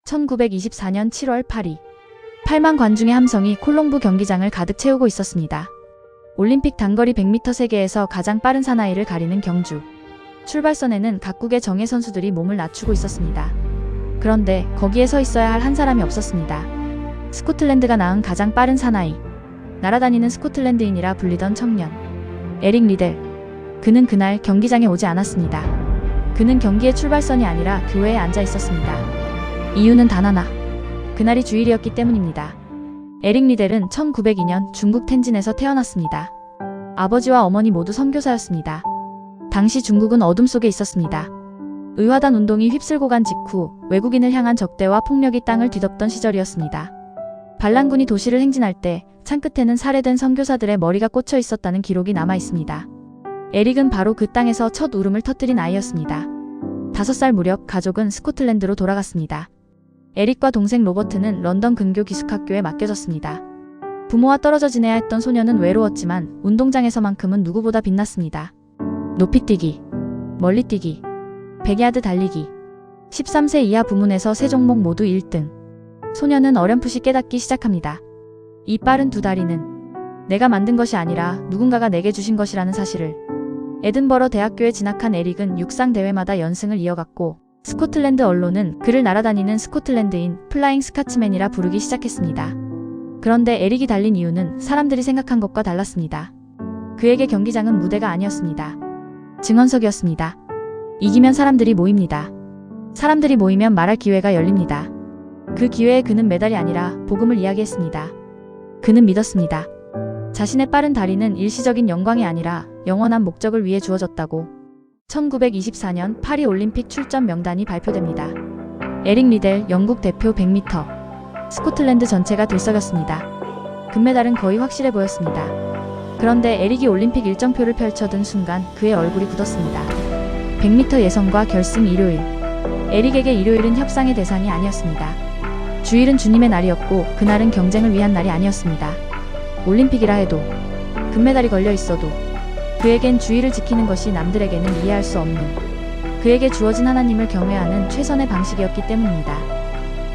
1924년 7월 8일 8만 관중의 함성이 콜롬부 경기장을 가득 채우고 있었습니다. 올림픽 단거리 100m 세계에서 가장 빠른 사나이를 가리는 경주. 출발선에는 각국의 정예 선수들이 몸을 낮추고 있었습니다. 그런데 거기에 서 있어야 할 한 사람이 없었습니다. 스코틀랜드가 낳은 가장 빠른 사나이. 날아다니는 스코틀랜드인이라 불리던 청년. 에릭 리델. 그는 그날 경기장에 오지 않았습니다. 그는 경기의 출발선이 아니라 교회에 앉아 있었습니다. 이유는 단 하나. 그날이 주일이었기 때문입니다. 에릭 리델은 1902년 중국 텐진에서 태어났습니다. 아버지와 어머니 모두 선교사였습니다. 당시 중국은 어둠 속에 있었습니다. 의화단 운동이 휩쓸고 간 직후 외국인을 향한 적대와 폭력이 땅을 뒤덮던 시절이었습니다. 반란군이 도시를 행진할 때 창끝에는 살해된 선교사들의 머리가 꽂혀 있었다는 기록이 남아 있습니다. 에릭은 바로 그 땅에서 첫 울음을 터뜨린 아이였습니다. 5살 무렵 가족은 스코틀랜드로 돌아갔습니다. 에릭과 동생 로버트는 런던 근교 기숙학교에 맡겨졌습니다. 부모와 떨어져 지내야 했던 소녀는 외로웠지만 운동장에서만큼은 누구보다 빛났습니다. 높이뛰기, 멀리뛰기, 100야드 달리기, 13세 이하 부문에서 세 종목 모두 1등. 소녀는 어렴풋이 깨닫기 시작합니다. 이 빠른 두 다리는 내가 만든 것이 아니라 누군가가 내게 주신 것이라는 사실을. 에든버러 대학교에 진학한 에릭은 육상 대회마다 연승을 이어갔고 스코틀랜드 언론은 그를 날아다니는 스코틀랜드인 플라잉 스카츠맨이라 부르기 시작했습니다. 그런데 에릭이 달린 이유는 사람들이 생각한 것과 달랐습니다. 그에게 경기장은 무대가 아니었습니다. 증언석이었습니다. 이기면 사람들이 모입니다. 사람들이 모이면 말할 기회가 열립니다. 그 기회에 그는 메달이 아니라 복음을 이야기했습니다. 그는 믿었습니다. 자신의 빠른 다리는 일시적인 영광이 아니라 영원한 목적을 위해 주어졌다고. 1924년 파리 올림픽 출전 명단이 발표됩니다. 에릭 리델 영국 대표 100m. 스코틀랜드 전체가 들썩였습니다. 금메달은 거의 확실해 보였습니다. 그런데 에릭이 올림픽 일정표를 펼쳐든 순간 그의 얼굴이 굳었습니다. 100m 예선과 결승 일요일. 에릭에게 일요일은 협상의 대상이 아니었습니다. 주일은 주님의 날이었고 그날은 경쟁을 위한 날이 아니었습니다. 올림픽이라 해도 금메달이 걸려 있어도 그에겐 주의를 지키는 것이 남들에게는 이해할 수 없는, 그에게 주어진 하나님을 경외하는 최선의 방식이었기 때문입니다.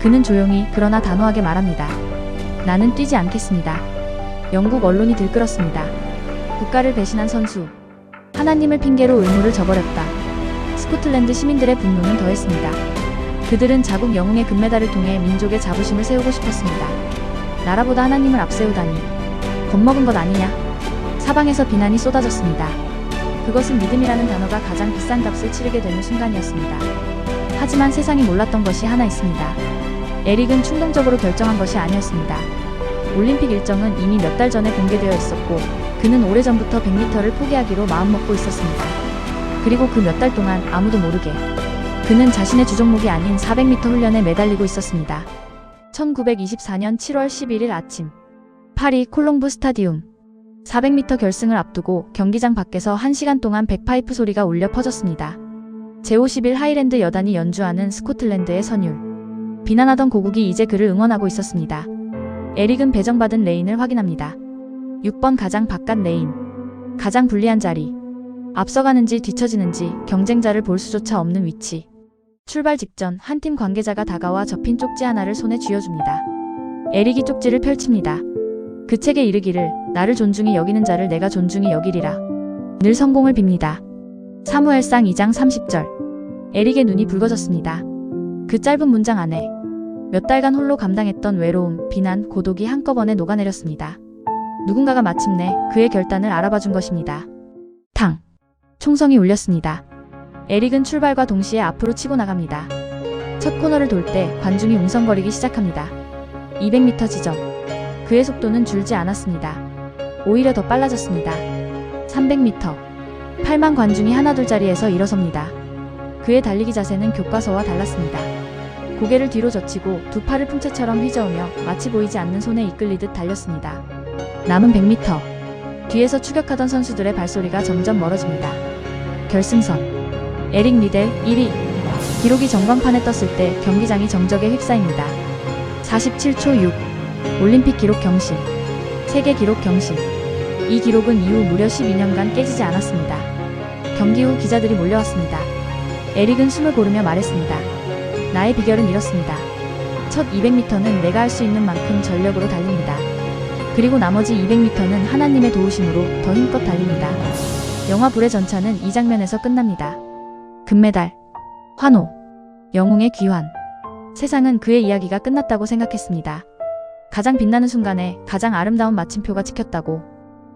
그는 조용히 그러나 단호하게 말합니다. 나는 뛰지 않겠습니다. 영국 언론이 들끓었습니다. 국가를 배신한 선수. 하나님을 핑계로 의무를 저버렸다. 스코틀랜드 시민들의 분노는 더했습니다. 그들은 자국 영웅의 금메달을 통해 민족의 자부심을 세우고 싶었습니다. 나라보다 하나님을 앞세우다니. 겁먹은 것 아니냐? 사방에서 비난이 쏟아졌습니다. 그것은 믿음이라는 단어가 가장 비싼 값을 치르게 되는 순간이었습니다. 하지만 세상이 몰랐던 것이 하나 있습니다. 에릭은 충동적으로 결정한 것이 아니었습니다. 올림픽 일정은 이미 몇 달 전에 공개되어 있었고 그는 오래전부터 100m를 포기하기로 마음먹고 있었습니다. 그리고 그 몇 달 동안 아무도 모르게 그는 자신의 주종목이 아닌 400m 훈련에 매달리고 있었습니다. 1924년 7월 11일 아침 파리 콜롬부 스타디움. 400m 결승을 앞두고 경기장 밖에서 1시간 동안 백파이프 소리가 울려 퍼졌습니다. 제51 하이랜드 여단이 연주하는 스코틀랜드의 선율. 비난하던 고국이 이제 그를 응원하고 있었습니다. 에릭은 배정받은 레인을 확인합니다. 6번 가장 바깥 레인. 가장 불리한 자리. 앞서가는지 뒤처지는지 경쟁자를 볼 수조차 없는 위치. 출발 직전 한 팀 관계자가 다가와 접힌 쪽지 하나를 손에 쥐어줍니다. 에릭이 쪽지를 펼칩니다. 그 책에 이르기를 나를 존중히 여기는 자를 내가 존중히 여기리라. 늘 성공을 빕니다. 사무엘상 2장 30절. 에릭의 눈이 붉어졌습니다. 그 짧은 문장 안에 몇 달간 홀로 감당했던 외로움, 비난, 고독이 한꺼번에 녹아내렸습니다. 누군가가 마침내 그의 결단을 알아봐준 것입니다. 탕! 총성이 울렸습니다. 에릭은 출발과 동시에 앞으로 치고 나갑니다. 첫 코너를 돌 때 관중이 웅성거리기 시작합니다. 200m 지점. 그의 속도는 줄지 않았습니다. 오히려 더 빨라졌습니다. 300m. 8만 관중이 하나둘 자리에서 일어섭니다. 그의 달리기 자세는 교과서와 달랐습니다. 고개를 뒤로 젖히고 두 팔을 풍채처럼 휘저으며 마치 보이지 않는 손에 이끌리듯 달렸습니다. 남은 100m. 뒤에서 추격하던 선수들의 발소리가 점점 멀어집니다. 결승선. 에릭 리델 1위. 기록이 전광판에 떴을 때 경기장이 정적에 휩싸입니다. 47초 6. 올림픽 기록 경신. 세계 기록 경신. 이 기록은 이후 무려 12년간 깨지지 않았습니다. 경기 후 기자들이 몰려왔습니다. 에릭은 숨을 고르며 말했습니다. 나의 비결은 이렇습니다. 첫 200m는 내가 할 수 있는 만큼 전력으로 달립니다. 그리고 나머지 200m는 하나님의 도우심으로 더 힘껏 달립니다. 영화 불의 전차는 이 장면에서 끝납니다. 금메달, 환호, 영웅의 귀환. 세상은 그의 이야기가 끝났다고 생각했습니다. 가장 빛나는 순간에 가장 아름다운 마침표가 찍혔다고.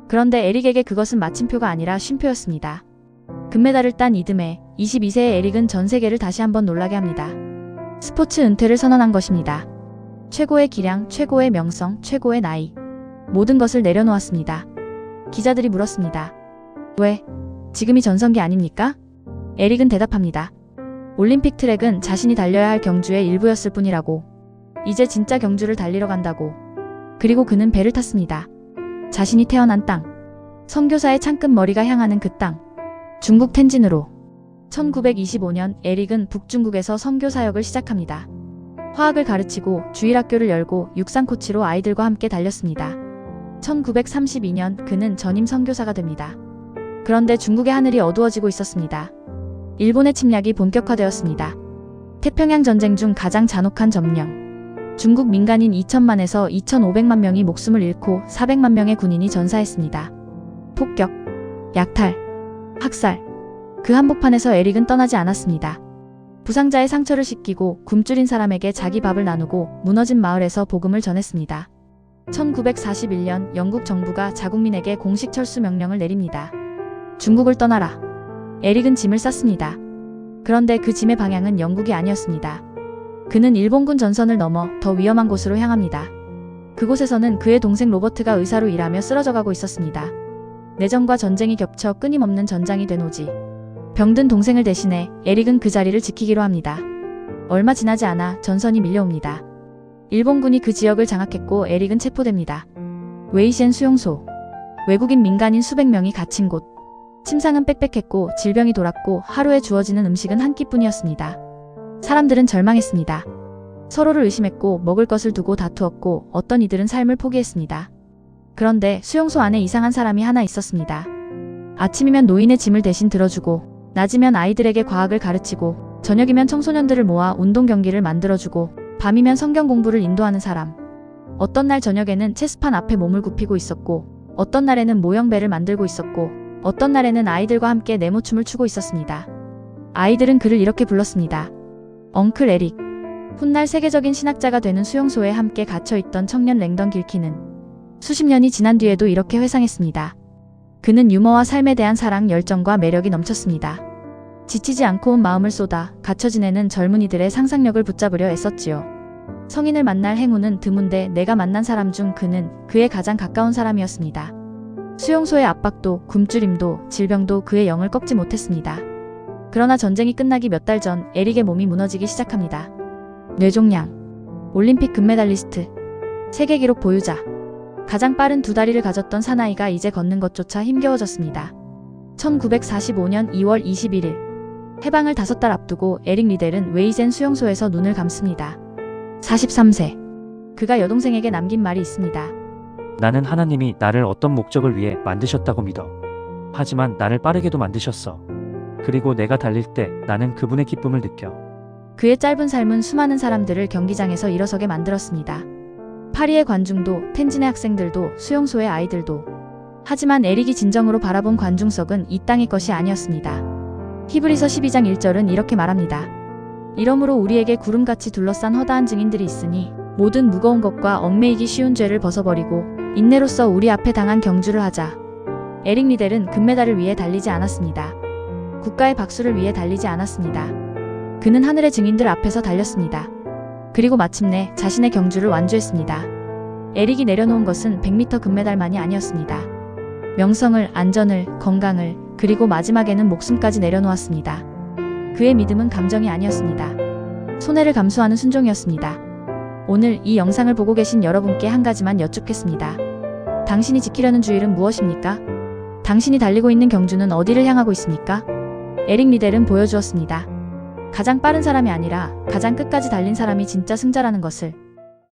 그런데 에릭에게 그것은 마침표가 아니라 쉼표였습니다. 금메달을 딴 이듬해 22세의 에릭은 전 세계를 다시 한번 놀라게 합니다. 스포츠 은퇴를 선언한 것입니다. 최고의 기량, 최고의 명성, 최고의 나이. 모든 것을 내려놓았습니다. 기자들이 물었습니다. 왜? 지금이 전성기 아닙니까? 에릭은 대답합니다. 올림픽 트랙은 자신이 달려야 할 경주의 일부였을 뿐이라고. 이제 진짜 경주를 달리러 간다고. 그리고 그는 배를 탔습니다. 자신이 태어난 땅. 선교사의 창끝 머리가 향하는 그 땅. 중국 텐진으로. 1925년 에릭은 북중국에서 선교 사역을 시작합니다. 화학을 가르치고 주일학교를 열고 육상 코치로 아이들과 함께 달렸습니다. 1932년 그는 전임 선교사가 됩니다. 그런데 중국의 하늘이 어두워지고 있었습니다. 일본의 침략이 본격화되었습니다. 태평양 전쟁 중 가장 잔혹한 점령. 중국 민간인 2천만에서 2,500만 명이 목숨을 잃고 400만 명의 군인이 전사했습니다. 폭격, 약탈, 학살. 그 한복판에서 에릭은 떠나지 않았습니다. 부상자의 상처를 씻기고 굶주린 사람에게 자기 밥을 나누고 무너진 마을에서 복음을 전했습니다. 1941년 영국 정부가 자국민에게 공식 철수 명령을 내립니다. 중국을 떠나라. 에릭은 짐을 쌌습니다. 그런데 그 짐의 방향은 영국이 아니었습니다. 그는 일본군 전선을 넘어 더 위험한 곳으로 향합니다. 그곳에서는 그의 동생 로버트가 의사로 일하며 쓰러져가고 있었습니다. 내전과 전쟁이 겹쳐 끊임없는 전장이 된 오지. 병든 동생을 대신해 에릭은 그 자리를 지키기로 합니다. 얼마 지나지 않아 전선이 밀려옵니다. 일본군이 그 지역을 장악했고 에릭은 체포됩니다. 웨이셴 수용소. 외국인 민간인 수백 명이 갇힌 곳. 침상은 빽빽했고 질병이 돌았고 하루에 주어지는 음식은 한 끼뿐이었습니다. 사람들은 절망했습니다. 서로를 의심했고 먹을 것을 두고 다투었고 어떤 이들은 삶을 포기했습니다. 그런데 수용소 안에 이상한 사람이 하나 있었습니다. 아침이면 노인의 짐을 대신 들어주고 낮이면 아이들에게 과학을 가르치고 저녁이면 청소년들을 모아 운동 경기를 만들어주고 밤이면 성경 공부를 인도하는 사람. 어떤 날 저녁에는 체스판 앞에 몸을 굽히고 있었고 어떤 날에는 모형배를 만들고 있었고 어떤 날에는 아이들과 함께 네모춤을 추고 있었습니다. 아이들은 그를 이렇게 불렀습니다. 엉클 에릭. 훗날 세계적인 신학자가 되는 수용소에 함께 갇혀있던 청년 랭던 길키는 수십 년이 지난 뒤에도 이렇게 회상했습니다. 그는 유머와 삶에 대한 사랑, 열정과 매력이 넘쳤습니다. 지치지 않고 온 마음을 쏟아 갇혀 지내는 젊은이들의 상상력을 붙잡으려 애썼지요. 성인을 만날 행운은 드문데 내가 만난 사람 중 그는 그의 가장 가까운 사람이었습니다. 수용소의 압박도 굶주림도 질병도 그의 영을 꺾지 못했습니다. 그러나 전쟁이 끝나기 몇 달 전 에릭의 몸이 무너지기 시작합니다. 뇌종양, 올림픽 금메달리스트, 세계 기록 보유자, 가장 빠른 두 다리를 가졌던 사나이가 이제 걷는 것조차 힘겨워졌습니다. 1945년 2월 21일 해방을 5달 앞두고 에릭 리델은 웨이셴 수용소에서 눈을 감습니다. 43세. 그가 여동생에게 남긴 말이 있습니다. 나는 하나님이 나를 어떤 목적을 위해 만드셨다고 믿어. 하지만 나를 빠르게도 만드셨어. 그리고 내가 달릴 때 나는 그분의 기쁨을 느껴. 그의 짧은 삶은 수많은 사람들을 경기장에서 일어서게 만들었습니다. 파리의 관중도, 텐진의 학생들도, 수용소의 아이들도. 하지만 에릭이 진정으로 바라본 관중석은 이 땅의 것이 아니었습니다. 히브리서 12장 1절은 이렇게 말합니다. 이러므로 우리에게 구름같이 둘러싼 허다한 증인들이 있으니 모든 무거운 것과 얽매이기 쉬운 죄를 벗어버리고 인내로써 우리 앞에 당한 경주를 하자. 에릭 리델은 금메달을 위해 달리지 않았습니다. 국가의 박수를 위해 달리지 않았습니다. 그는 하늘의 증인들 앞에서 달렸습니다. 그리고 마침내 자신의 경주를 완주했습니다. 에릭이 내려놓은 것은 100m 금메달만이 아니었습니다. 명성을, 안전을, 건강을, 그리고 마지막에는 목숨까지 내려놓았습니다. 그의 믿음은 감정이 아니었습니다. 손해를 감수하는 순종이었습니다. 오늘 이 영상을 보고 계신 여러분께 한 가지만 여쭙겠습니다. 당신이 지키려는 주일은 무엇입니까? 당신이 달리고 있는 경주는 어디를 향하고 있습니까? 에릭 리델은 보여주었습니다. 가장 빠른 사람이 아니라 가장 끝까지 달린 사람이 진짜 승자라는 것을.